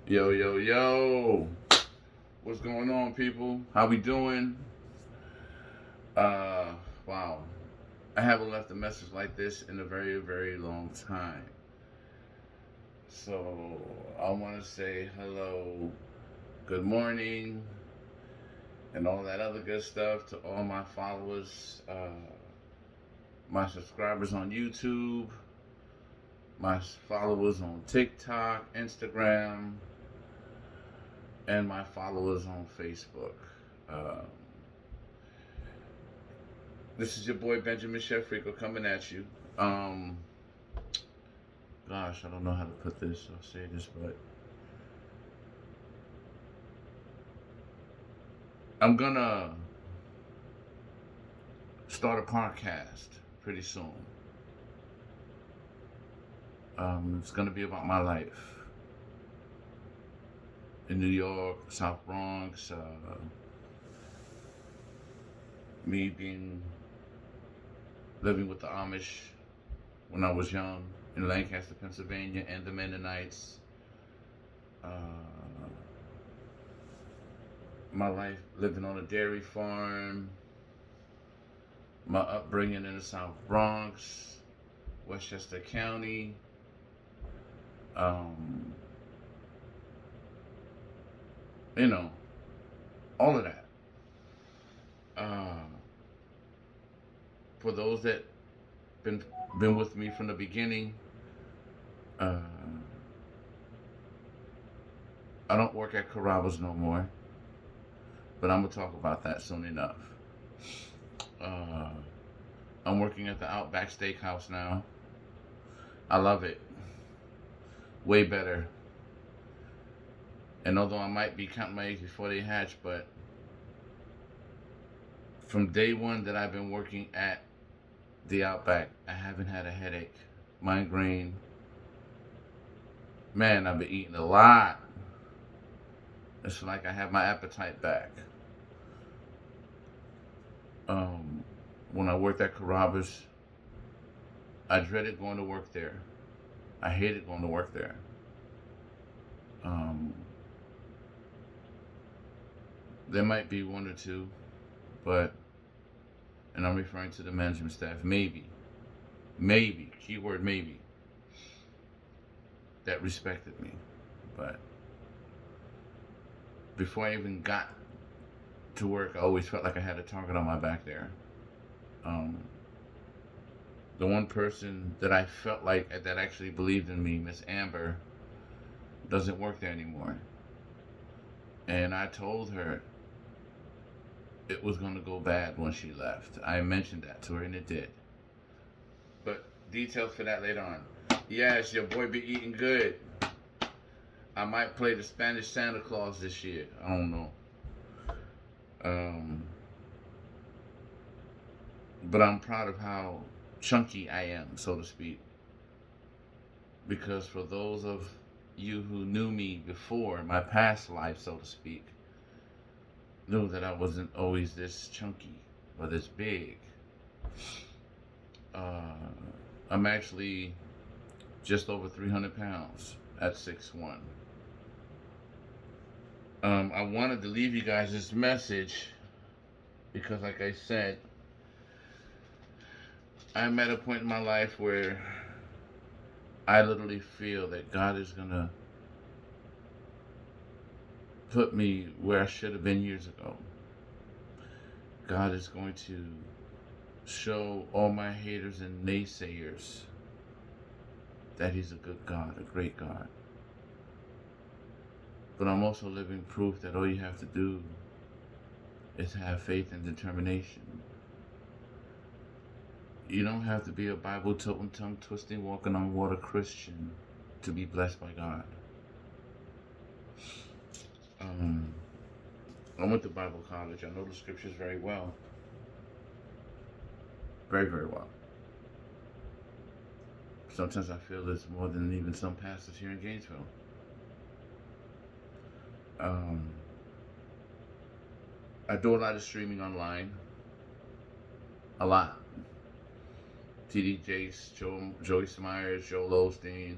Yo, yo, yo. What's going on, people? How we doing? Uh, wow. I haven't left a message like this in a very, very long time. So, I want to say hello, good morning, and all that other good stuff to all my followers, my subscribers on YouTube, my followers on TikTok, Instagram, and my followers on Facebook. Uh, This is your boy Benjamin Shefrico coming at you. Um, Gosh, I don't know how to put this or say this, but I'm gonna start a podcast pretty soon. It's gonna be about my life in New York, South Bronx. Me being living with the Amish when I was young in Lancaster, Pennsylvania, and the Mennonites. Uh, my life living on a dairy farm, my upbringing in the South Bronx, Westchester County, um, you know, all of that. Uh, for those that been been with me from the beginning, uh, I don't work at Carrabba's no more, but I'm gonna talk about that soon enough. Uh, I'm working at the Outback Steakhouse now. I love it. Way better. And although I might be counting my eggs before they hatch, but from day one that I've been working at the Outback, I haven't had a headache, migraine. Man, I've been eating a lot. It's like I have my appetite back. Um, when I worked at Carrabba's, I dreaded going to work there. I hated going to work there. Um, there might be one or two, but, and I'm referring to the management staff, maybe, keyword maybe, that respected me. But before I even got to work, I always felt like I had a target on my back there. Um, the one person that I felt like that actually believed in me, Miss Amber, doesn't work there anymore. And I told her it was going to go bad when she left. I mentioned that to her, and it did. But details for that later on. Yes, your boy be eating good. I might play the Spanish Santa Claus this year. I don't know. Um, but I'm proud of how chunky I am, so to speak. Because for those of you who knew me before, my past life, so to speak, knew that I wasn't always this chunky or this big. Uh, I'm actually just over 300 pounds at 6'1". I wanted to leave you guys this message because, like I said, I'm at a point in my life where I literally feel that God is going to put me where I should have been years ago. God is going to show all my haters and naysayers that He's a good God, a great God. But I'm also living proof that all you have to do is have faith and determination. You don't have to be a Bible toting, tongue twisting, walking on water Christian to be blessed by God. I went to Bible college. I know the scriptures very well. Very, very well. Sometimes I feel there's more than even some pastors here in Gainesville. I do a lot of streaming online. A lot. TD Jakes, Joyce Myers, Joel Osteen.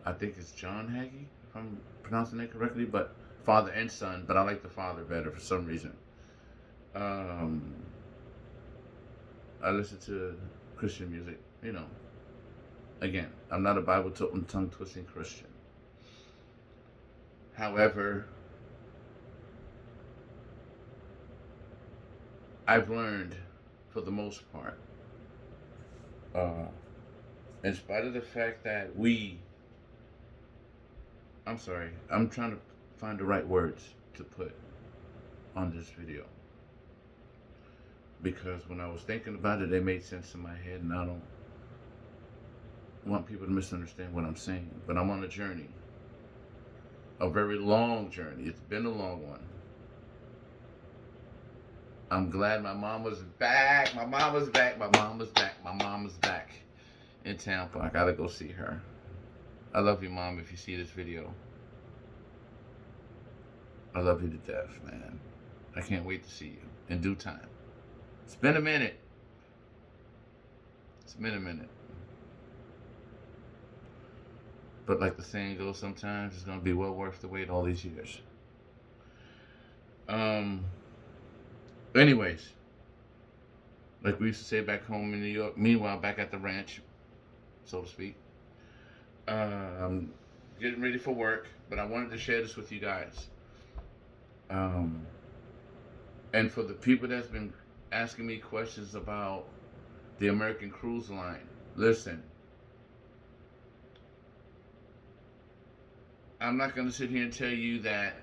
I think it's John Hagee, if I'm pronouncing it correctly, but father and son, but I like the father better for some reason. Um, I listen to Christian music, you know. Again, I'm not a Bible tongue twisting Christian. However, I've learned, for the most part, uh, in spite of the fact that I'm sorry, I'm trying to find the right words to put on this video. Because when I was thinking about it, they made sense in my head, and I don't want people to misunderstand what I'm saying. But I'm on a journey, a very long journey. It's been a long one. I'm glad my mom was back. My mom was back. My mom was back. My mom was back in Tampa. I gotta go see her. I love you, Mom, if you see this video. I love you to death, man. I can't wait to see you in due time. It's been a minute. It's been a minute. But like the saying goes, sometimes it's going to be well worth the wait all these years. Anyways, like we used to say back home in New York, meanwhile, back at the ranch, so to speak, I'm getting ready for work, but I wanted to share this with you guys. And for the people that's been asking me questions about the American Cruise Line, listen, I'm not going to sit here and tell you that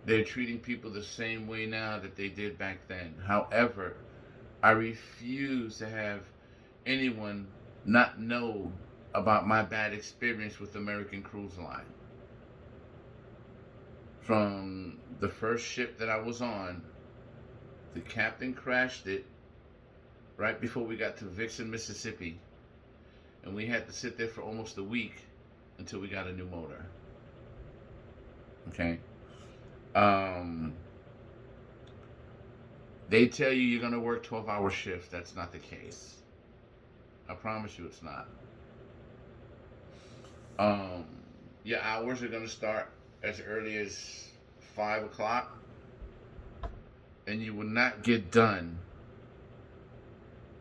they're treating people the same way now that they did back then. However, I refuse to have anyone not know about my bad experience with American Cruise Line. From the first ship that I was on, the captain crashed it right before we got to Vixen, Mississippi, and we had to sit there for almost a week until we got a new motor. Okay. They tell you you're going to work 12-hour shifts. That's not the case. I promise you it's not. Your hours are going to start as early as 5 o'clock, and you will not get done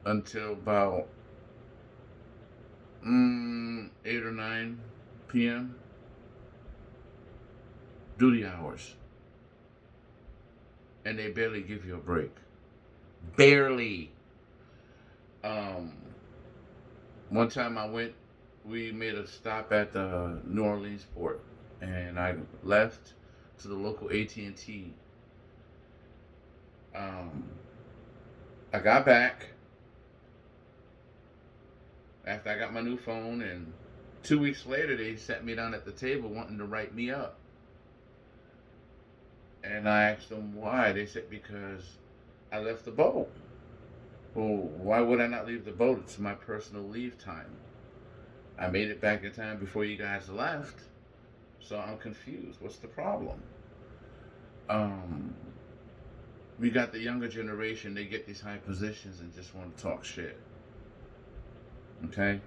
until about 8 or 9 p.m. Duty hours. And they barely give you a break. Barely. One time we made a stop at the New Orleans port, and I left to the local AT&T. I got back after I got my new phone, and 2 weeks later they sat me down at the table wanting to write me up. And I asked them why. They said because I left the boat. Well, why would I not leave the boat? It's my personal leave time. I made it back in time before you guys left, so I'm confused. What's the problem? We got the younger generation. They get these high positions and just want to talk shit. Okay?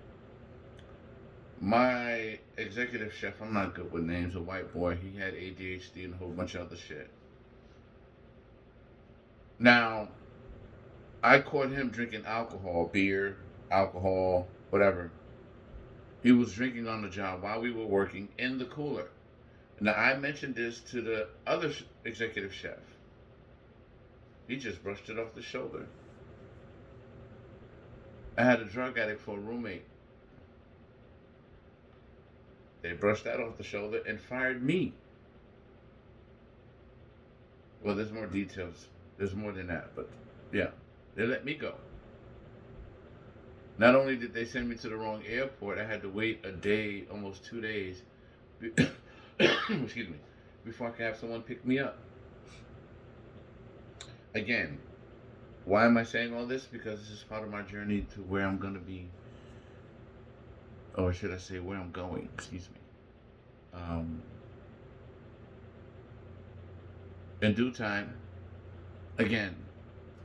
My executive chef, I'm not good with names, a white boy, he had ADHD and a whole bunch of other shit. Now, I caught him drinking alcohol, beer, alcohol, whatever. He was drinking on the job while we were working in the cooler. Now, I mentioned this to the other executive chef. He just brushed it off the shoulder. I had a drug addict for a roommate. They brushed that off the shoulder and fired me. Well, there's more details. There's more than that, but yeah, they let me go. Not only did they send me to the wrong airport, I had to wait a day, almost 2 days, excuse me, before I could have someone pick me up. Again, why am I saying all this? Because this is part of my journey to where I'm going to be, or should I say where I'm going, excuse me. In due time, again,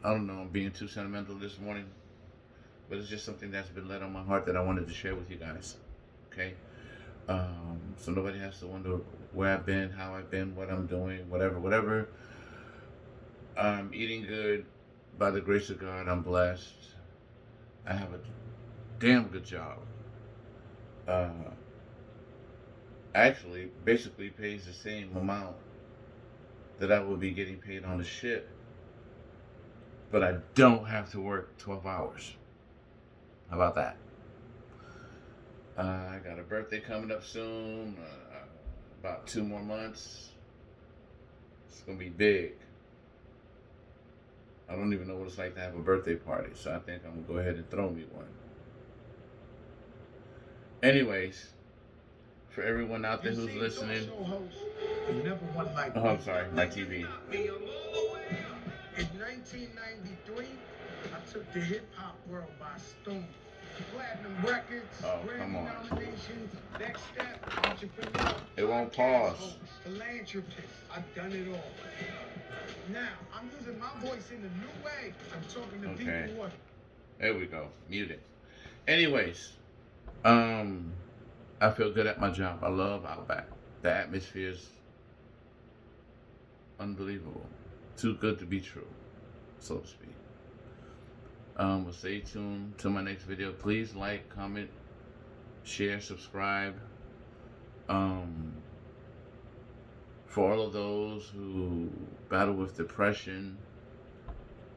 I don't know, I'm being too sentimental this morning, but it's just something that's been laid on my heart that I wanted to share with you guys, okay? So nobody has to wonder where I've been, how I've been, what I'm doing, whatever. I'm eating good. By the grace of God, I'm blessed. I have a damn good job. Uh, Actually, basically pays the same amount that I would be getting paid on the ship, but I don't have to work 12 hours. How about that? I got a birthday coming up soon, about 2 more months. It's gonna be big. I don't even know what it's like to have a birthday party, so I think I'm gonna go ahead and throw me one. Anyways, for everyone out there who's listening, oh, I'm sorry, my TV. In 1993, I took the hip hop world by storm. Platinum records, Oh, come Grammy on. nominations, next step, entrepreneur, It won't podcast pause. host, philanthropist. I've done it all. Now, I'm using my voice in a new way. I'm talking to Okay. people who are. There we go. Mute it. Anyways, I feel good at my job. I love Outback. The atmosphere's unbelievable. Too good to be true, so to speak. Well, stay tuned to my next video. Please like, comment, share, subscribe. For all of those who battle with depression,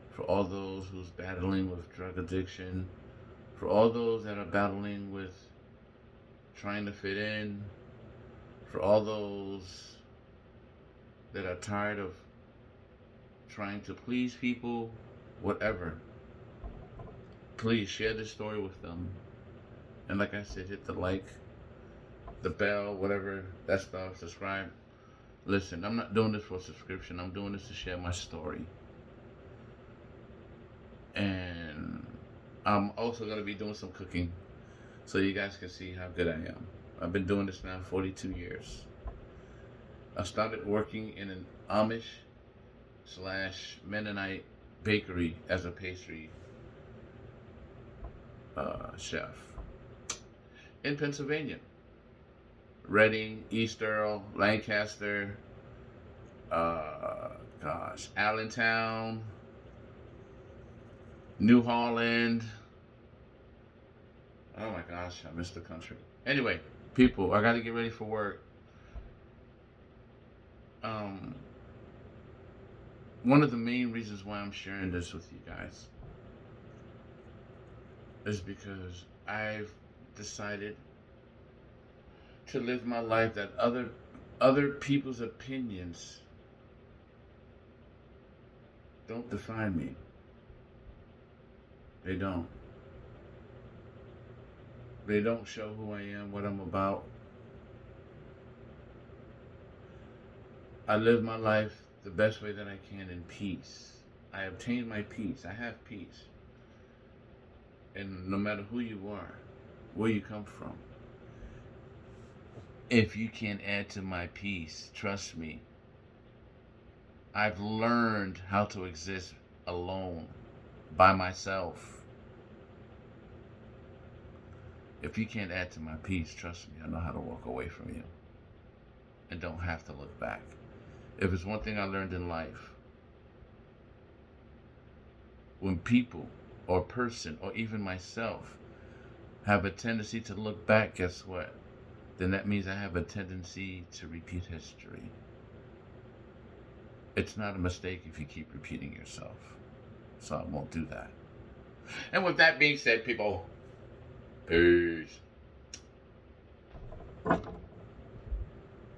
for all those who's battling with drug addiction, for all those that are battling with trying to fit in, for all those that are tired of trying to please people, whatever, please share this story with them. And like I said, hit the like, the bell, whatever, that stuff, subscribe. Listen, I'm not doing this for a subscription. I'm doing this to share my story. And I'm also going to be doing some cooking so you guys can see how good I am. I've been doing this now 42 years. I started working in an Amish/Mennonite bakery as a pastry chef in Pennsylvania. Reading, East Earl, Lancaster, Allentown, New Holland. Oh my gosh, I missed the country. Anyway, people, I got to get ready for work. One of the main reasons why I'm sharing this with you guys is because I've decided to live my life that other people's opinions don't define me. They don't. They don't show who I am, what I'm about. I live my life the best way that I can in peace. I obtain my peace. I have peace. And no matter who you are, where you come from, if you can't add to my peace, trust me, I've learned how to exist alone, by myself. If you can't add to my peace, trust me, I know how to walk away from you and don't have to look back. If it's one thing I learned in life, when people or person or even myself have a tendency to look back, guess what? Then that means I have a tendency to repeat history. It's not a mistake if you keep repeating yourself. So I won't do that. And with that being said, people, peace.